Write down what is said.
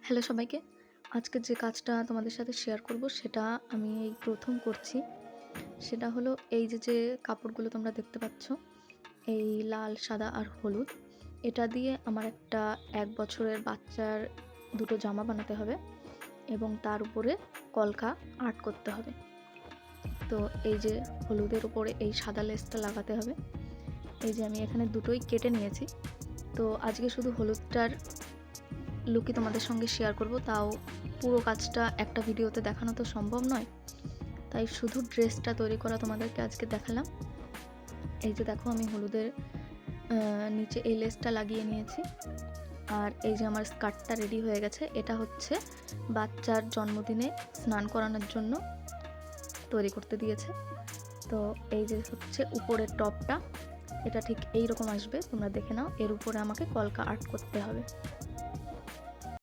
Hello সবাইকে। আজকে যে কাজটা তোমাদের সাথে শেয়ার করব সেটা আমি এই প্রথম করছি। সেটা হলো এই যে কাপড়গুলো তোমরা দেখতে পাচ্ছ, এই লাল, সাদা আর হলুদ, এটা দিয়ে আমার একটা ১ বছরের বাচ্চার ২ টো জামা বানাতে হবে এবং তার উপরে কলকা আর্ট করতে হবে। তো এই যে হলুদের উপরে এই সাদা লেসটা লাগাতে হবে। এই যে আমি এখানে দুটোই কেটে নিয়েছি। তো আজকে শুধু হলুদটার লুকই তোমাদের সঙ্গে শেয়ার করব, তাও পুরো কাজটা একটা ভিডিওতে দেখানো তো সম্ভব নয়, তাই শুধু ড্রেসটা তৈরি করা তোমাদেরকে আজকে দেখালাম। এই যে দেখো আমি হলুদের নিচে এই লেসটা লাগিয়ে নিয়েছি, আর এই যে আমার স্কার্টটা রেডি হয়ে গেছে। এটা হচ্ছে বাচ্চার জন্মদিনে স্নান করানোর জন্য তৈরি করতে দিয়েছে। তো এই যে হচ্ছে উপরের টপটা, এটা ঠিক এই রকম আসবে, তোমরা দেখে নাও। এর উপরে আমাকে কলকা আর্ট করতে হবে।